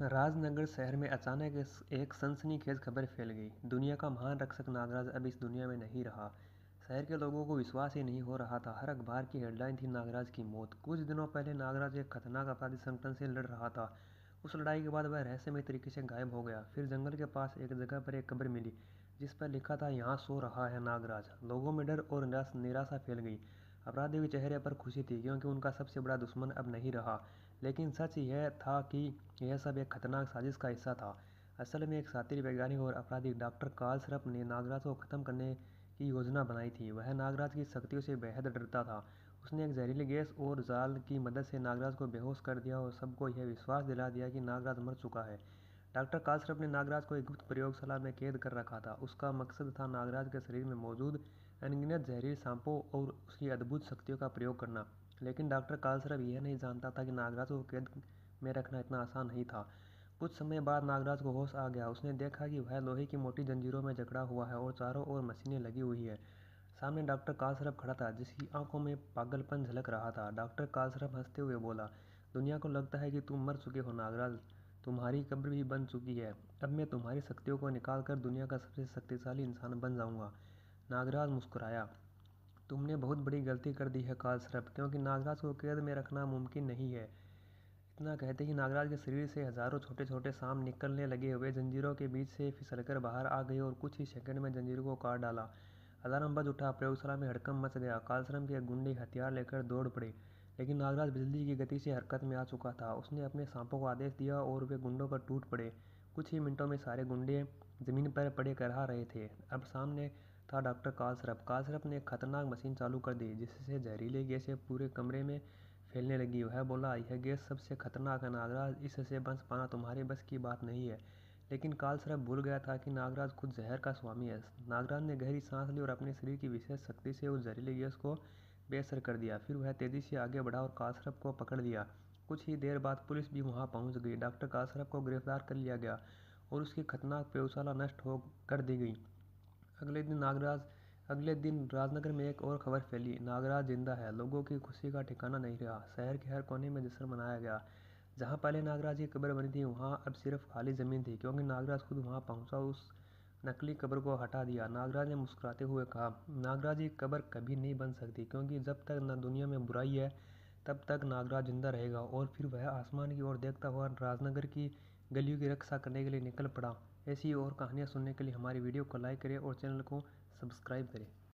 राजनगर शहर में अचानक एक सनसनीखेज खबर फैल गई। दुनिया का महान रक्षक नागराज अब इस दुनिया में नहीं रहा। शहर के लोगों को विश्वास ही नहीं हो रहा था। हर अखबार की हेडलाइन थी नागराज की मौत। कुछ दिनों पहले नागराज एक खतरनाक अपराधी संगठन से लड़ रहा था। उस लड़ाई के बाद वह रहस्यमय तरीके से गायब हो गया। फिर जंगल के पास एक जगह पर एक कब्र मिली जिस पर लिखा था, यहाँ सो रहा है नागराज। लोगों में डर और निराशा फैल गई। अपराधियों के चेहरे पर खुशी थी क्योंकि उनका सबसे बड़ा दुश्मन अब नहीं रहा। लेकिन सच यह था कि यह सब एक खतरनाक साजिश का हिस्सा था। असल में एक शातिर वैज्ञानिक और अपराधी डॉक्टर कार्ल श्रफ ने नागराज को खत्म करने की योजना बनाई थी। वह नागराज की शक्तियों से बेहद डरता था। उसने एक जहरीली गैस और जाल की मदद से नागराज को बेहोश कर दिया और सबको यह विश्वास दिला दिया कि नागराज मर चुका है। डॉक्टर कार्ल श्रफ ने नागराज को एक गुप्त प्रयोगशाला में कैद कर रखा था। उसका मकसद था नागराज के शरीर में मौजूद अनगिनत जहरीले सांपों और उसकी अद्भुत शक्तियों का प्रयोग करना। लेकिन डॉक्टर कार्ल श्रफ यह नहीं जानता था कि नागराज को कैद में रखना इतना आसान नहीं था। कुछ समय बाद नागराज को होश आ गया। उसने देखा कि वह लोहे की मोटी जंजीरों में जकड़ा हुआ है और चारों ओर मशीनें लगी हुई है। सामने डॉक्टर कार्ल श्रफ खड़ा था जिसकी आंखों में पागलपन झलक रहा था। डॉक्टर कार्ल श्रफ हंसते हुए बोला, दुनिया को लगता है कि तुम मर चुके हो नागराज। तुम्हारी कब्र भी बन चुकी है। अब मैं तुम्हारी शक्तियों को निकाल कर दुनिया का सबसे शक्तिशाली इंसान बन जाऊंगा। नागराज मुस्कुराया, तुमने बहुत बड़ी गलती कर दी है कार्ल श्रफ, क्योंकि नागराज को कैद में रखना मुमकिन नहीं है। इतना कहते ही नागराज के शरीर से हजारों छोटे छोटे सांप निकलने लगे। वे जंजीरों के बीच से फिसलकर बाहर आ गए और कुछ ही सेकंड में जंजीरों को काट डाला। अलार्म बज उठा। प्रयोगशाला में हड़कंप मच गया। कार्ल श्रफ के गुंडे हथियार लेकर दौड़ पड़े। लेकिन नागराज बिजली की गति से हरकत में आ चुका था। उसने अपने सांपों को आदेश दिया और वे गुंडों पर टूट पड़े। कुछ ही मिनटों में सारे गुंडे जमीन पर पड़े कराह रहे थे। अब सामने था डॉक्टर कार्ल श्रफ। कार्ल श्रफ ने एक खतरनाक मशीन चालू कर दी जिससे जहरीली गैसें पूरे कमरे में फैलने लगी। वह बोला, यह गैस सबसे खतरनाक है नागराज, इससे बच पाना तुम्हारे बस की बात नहीं है। लेकिन कार्ल श्रफ भूल गया था कि नागराज खुद जहर का स्वामी है। नागराज ने गहरी सांस ली और अपने शरीर की विशेष शक्ति से उस जहरीली गैस को बेअसर कर दिया। फिर वह तेजी से आगे बढ़ा और कार्ल श्रफ को पकड़ लिया। कुछ ही देर बाद पुलिस भी वहां पहुंच गई। डॉक्टर कार्ल श्रफ को गिरफ्तार कर लिया गया और उसकी खतरनाक प्रयोगशाला नष्ट हो कर दी गई। अगले दिन राजनगर में एक और खबर फैली, नागराज जिंदा है। लोगों की खुशी का ठिकाना नहीं रहा। शहर के हर कोने में जश्न मनाया गया। जहां पहले नागराज की कब्र बनी थी वहां अब सिर्फ खाली जमीन थी, क्योंकि नागराज खुद वहां पहुंचा उस नकली कब्र को हटा दिया। नागराज ने मुस्कुराते हुए कहा, नागराज की कब्र कभी नहीं बन सकती, क्योंकि जब तक न दुनिया में बुराई है तब तक नागराज जिंदा रहेगा। और फिर वह आसमान की ओर देखता हुआ राजनगर की गलियों की रक्षा करने के लिए निकल पड़ा। ऐसी और कहानियाँ सुनने के लिए हमारी वीडियो को लाइक करें और चैनल को सब्सक्राइब करें।